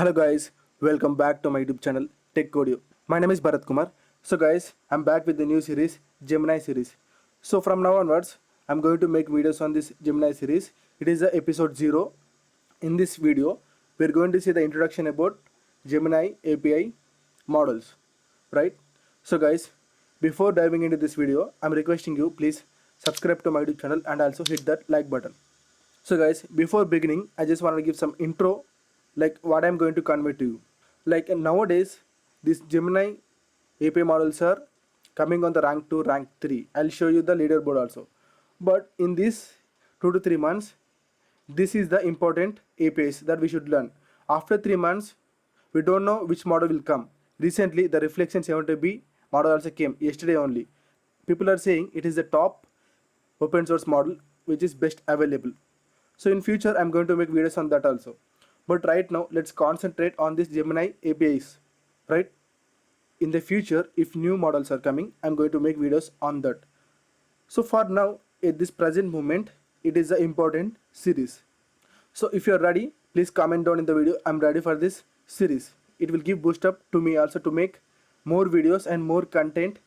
Hello guys, welcome back to my YouTube channel techCodio. My name is Bharat Kumar. So guys, I'm back with the new series Gemini series. So from now onwards, I'm going to make videos on this Gemini series. It is the episode 0. In this video, we're going to see the introduction about Gemini API models, right? So guys, before diving into this video, I'm requesting you please subscribe to my YouTube channel and also hit that like button. So guys, before beginning, I just want to give some intro, like what I'm going to convey to you. Like nowadays, these Gemini API models are coming on the rank 2, rank 3. I'll show you the leaderboard also. But in these 2 to 3 months, this is the important APIs that we should learn. After 3 months, we don't know which model will come. Recently, the Reflection 70B model also came yesterday only. People are saying it is the top open source model which is best available. So in future, I'm going to make videos on that also. But right now, let's concentrate on this Gemini APIs, right? In the future, if new models are coming, I'm going to make videos on that. So for now, at this present moment, it is an important series. So if you're ready, please comment down in the video. I'm ready for this series. It will give boost up to me also to make more videos and more content,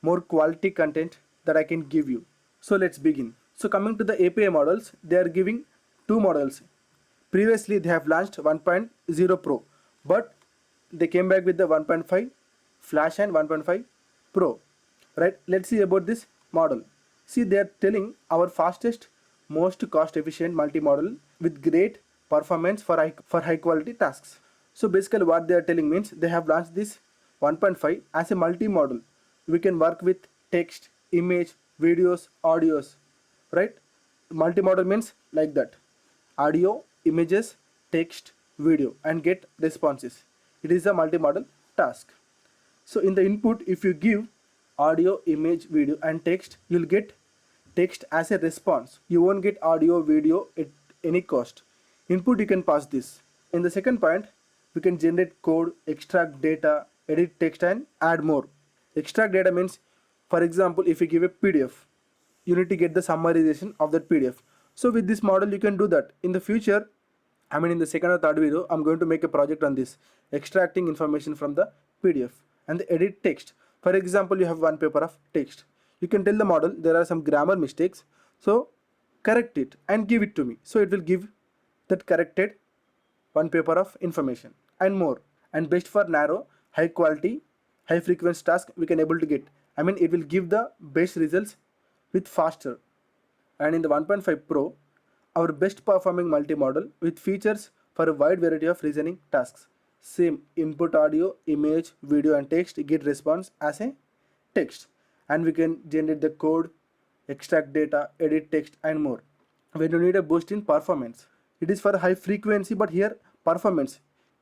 more quality content that I can give you. So let's begin. So coming to the API models, they are giving two models. Previously, they have launched 1.0 Pro, but they came back with the 1.5 Flash and 1.5 Pro. Right? Let's see about this model. See, they are telling our fastest, most cost-efficient multi-model with great performance for high quality tasks. So basically, what they are telling means they have launched this 1.5 as a multi-model. We can work with text, image, videos, audios. Right? Multi-model means like that. Audio, images, text, video, and get responses. It is a multi-model task. So in the input, if you give audio, image, video, and text, you'll get text as a response. You won't get audio, video at any cost. Input, you can pass this. In the second point, we can generate code, extract data, edit text, and add more. Extract data means, for example, if you give a PDF, you need to get the summarization of that PDF. So with this model, you can do that. In the future, in the second or third video, I'm going to make a project on this, extracting information from the PDF and the edit text. For example, you have one paper of text. You can tell the model there are some grammar mistakes, so correct it and give it to me. So it will give that corrected one paper of information and more. And best for narrow, high quality, high frequency task we can able to get. It will give the best results with faster. And in the 1.5 Pro, our best performing multi-model with features for a wide variety of reasoning tasks. Same input audio, image, video and text, get response as a text. And we can generate the code, extract data, edit text and more. When you need a boost in performance, it is for high frequency but here performance.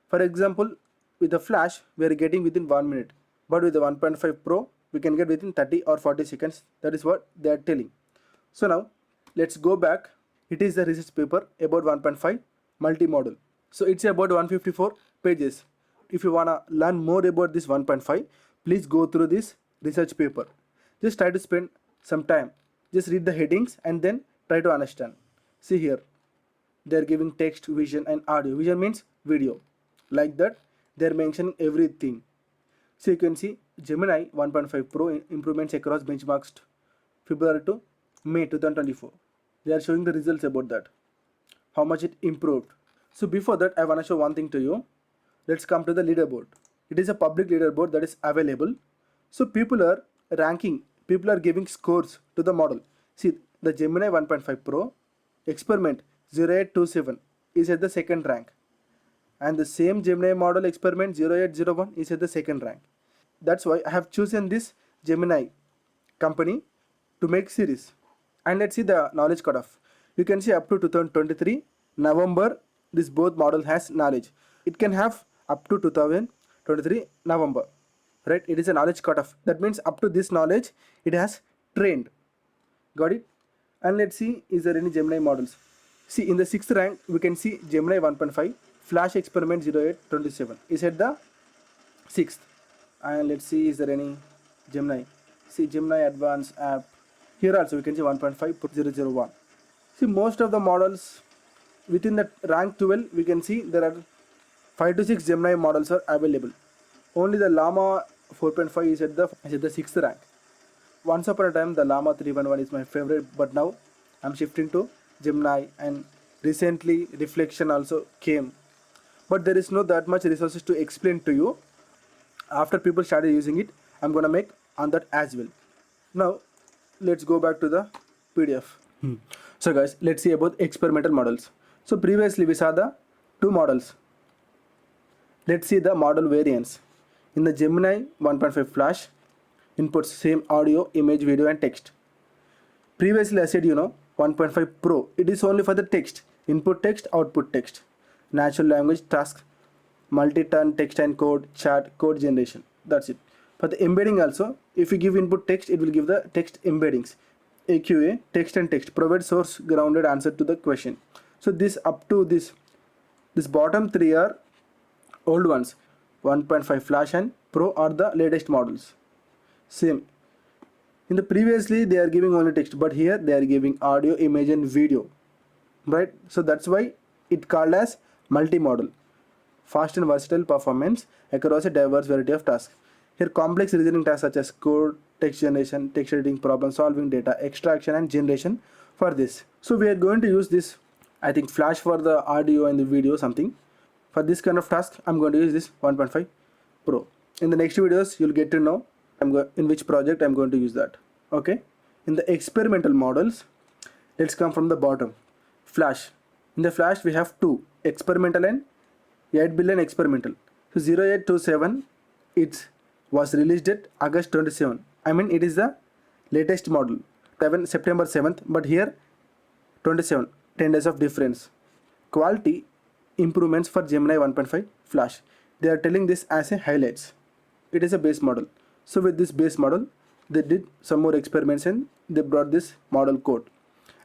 For example, with the Flash, we are getting within 1 minute. But with the 1.5 Pro, we can get within 30 or 40 seconds. That is what they are telling. So now, let's go back. It is the research paper about 1.5 multi-model. So it's about 154 pages. If you wanna learn more about this 1.5, please go through this research paper. Just try to spend some time. Just read the headings and then try to understand. See here, they are giving text, vision and audio. Vision means video. Like that, they are mentioning everything. So you can see Gemini 1.5 Pro improvements across benchmarks February to May 2024. They are showing the results about that, how much it improved. So before that, I want to show one thing to you. Let's come to the leaderboard. It is a public leaderboard that is available. So people are ranking, people are giving scores to the model. See, the Gemini 1.5 Pro experiment 0827 is at the second rank. And the same Gemini model experiment 0801 is at the second rank. That's why I have chosen this Gemini company to make series. And let's see the knowledge cutoff. You can see up to 2023 November, this both model has knowledge. It can have up to 2023 November, right? It is a knowledge cutoff. That means up to this knowledge, it has trained. Got it? And let's see, is there any Gemini models? See, in the 6th rank, we can see Gemini 1.5 Flash Experiment 0827 is at the 6th. And let's see, is there any Gemini? See, Gemini Advanced App. Here also we can see 1.5.001. See, most of the models within the rank 12, we can see there are 5 to 6 Gemini models are available. Only the Llama 4.5 is at the 6th rank. Once upon a time the Llama 3.1 is my favorite, but now I'm shifting to Gemini, and recently Reflection also came. But there is no that much resources to explain to you. After people started using it, I'm gonna make on that as well. Now let's go back to the PDF. So guys, let's see about experimental models. So previously we saw the two models. Let's see the model variants. In the Gemini 1.5 Flash, inputs same audio, image, video and text. Previously I said 1.5 Pro, it is only for the text, input text, output text, natural language task, multi-turn text and code, chat, code generation. That's it. For the embedding also, if you give input text, it will give the text embeddings. AQA, text and text, provide source grounded answer to the question. So this up to this bottom three are old ones. 1.5 Flash and Pro are the latest models. Same. In the previously they are giving only text, but here they are giving audio, image and video. Right? So that's why it called as multi-model. Fast and versatile performance across a diverse variety of tasks. Here complex reasoning tasks such as code, text generation, text editing, problem solving, data extraction and generation for this. So we are going to use this, I think, Flash for the audio and the video something. For this kind of task, I'm going to use this 1.5 Pro. In the next videos, you'll get to know in which project I'm going to use that. Okay. In the experimental models, let's come from the bottom. Flash. In the Flash, we have two, experimental and 8 billion experimental. So 0827, it was released at August 27. I mean, it is the latest model, September 7th, but here 27, 10 days of difference. Quality improvements for Gemini 1.5 Flash. They are telling this as a highlights. It is a base model. So with this base model, they did some more experiments and they brought this model code.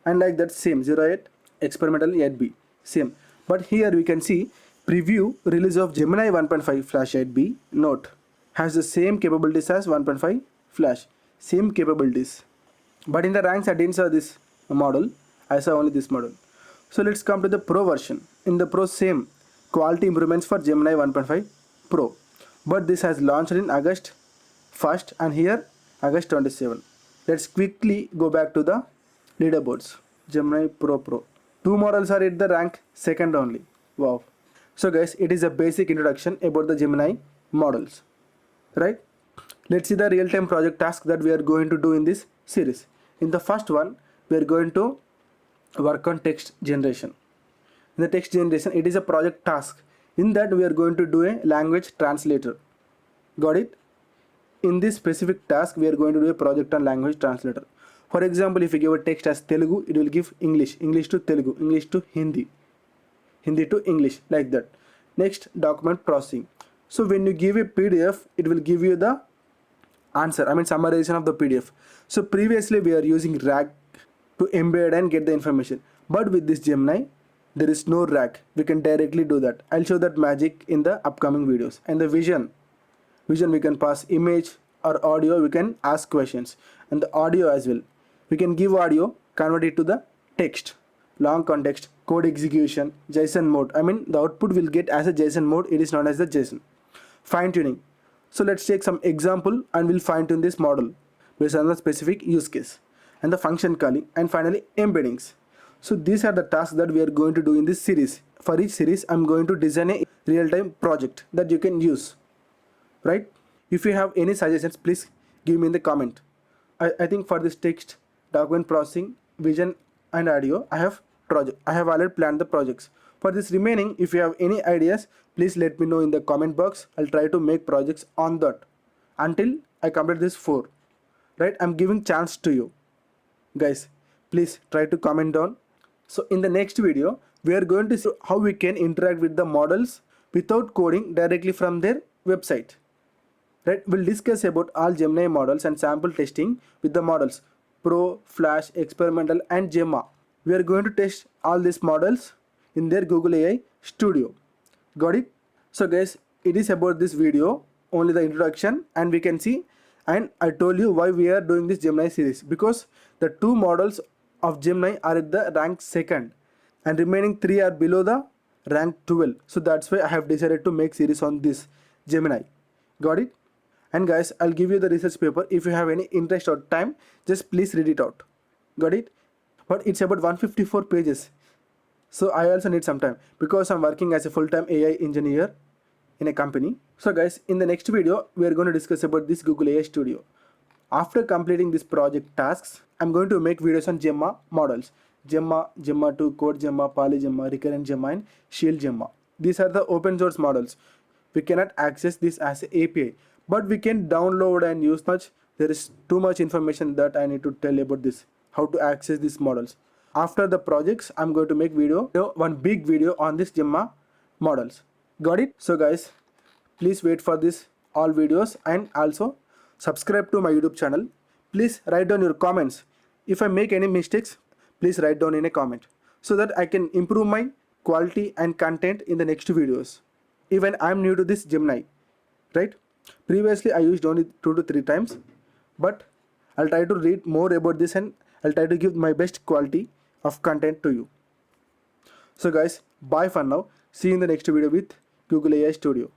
And like that same 08 experimental 8B, same. But here we can see preview release of Gemini 1.5 Flash 8B note has the same capabilities as 1.5 Flash, same capabilities. But in the ranks I didn't saw this model, I saw only this model. So let's come to the Pro version. In the Pro, same quality improvements for Gemini 1.5 Pro, but this has launched in August 1st and here August 27. Let's quickly go back to the leaderboards. Gemini Pro. Two models are at the rank second only. Wow. So guys, it is a basic introduction about the Gemini models, right? Let's see the real-time project task that we are going to do in this series. In the first one, we are going to work on text generation. In the text generation, it is a project task. In that, we are going to do a language translator. Got it? In this specific task, we are going to do a project on language translator. For example, if you give a text as Telugu, it will give English, English to Telugu, English to Hindi, Hindi to English, like that. Next, document processing. So when you give a PDF, it will give you the answer, I mean summarization of the PDF. So previously we are using RAG to embed and get the information. But with this Gemini, there is no RAG. We can directly do that. I'll show that magic in the upcoming videos. And the vision we can pass image or audio, we can ask questions. And the audio as well. We can give audio, convert it to the text, long context, code execution, JSON mode. I mean the output will get as a JSON mode. It is known as the JSON. Fine tuning. So let's take some example and we'll fine tune this model based on the specific use case. And the function calling, and finally embeddings. So these are the tasks that we are going to do in this series. For each series, I'm going to design a real-time project that you can use, right? If you have any suggestions, please give me in the comment. I think for this text, document processing, vision and audio, I have already planned the projects. For this remaining, if you have any ideas, please let me know in the comment box. I'll try to make projects on that until I complete this 4. Right? I'm giving chance to you. Guys, please try to comment down. So in the next video, we are going to see how we can interact with the models without coding directly from their website. Right? We'll discuss about all Gemini models and sample testing with the models Pro, Flash, Experimental and Gemma. We are going to test all these models in their Google AI Studio. Got it? So guys, it is about this video, only the introduction, and we can see, and I told you why we are doing this Gemini series, because the 2 models of Gemini are at the rank 2nd and remaining 3 are below the ranked 12. So that's why I have decided to make series on this Gemini. Got it? And guys, I'll give you the research paper. If you have any interest or time, just please read it out. Got it? But it's about 154 pages. So I also need some time because I'm working as a full-time AI engineer in a company. So guys, in the next video, we are going to discuss about this Google AI Studio. After completing this project tasks, I'm going to make videos on Gemma models. Gemma, Gemma 2, Code Gemma, Poly Gemma, Recurrent Gemma, and Shield Gemma. These are the open source models. We cannot access this as an API, but we can download and use much. There is too much information that I need to tell about this, how to access these models. After the projects, I'm going to make one big video on this Gemma models. Got it? So guys, please wait for this all videos and also subscribe to my YouTube channel. Please write down your comments. If I make any mistakes, please write down in a comment so that I can improve my quality and content in the next videos. Even I'm new to this Gemini, right? Previously I used only 2 to 3 times, but I'll try to read more about this and I'll try to give my best quality of content to you. So guys, bye for now. See you in the next video with Google AI Studio.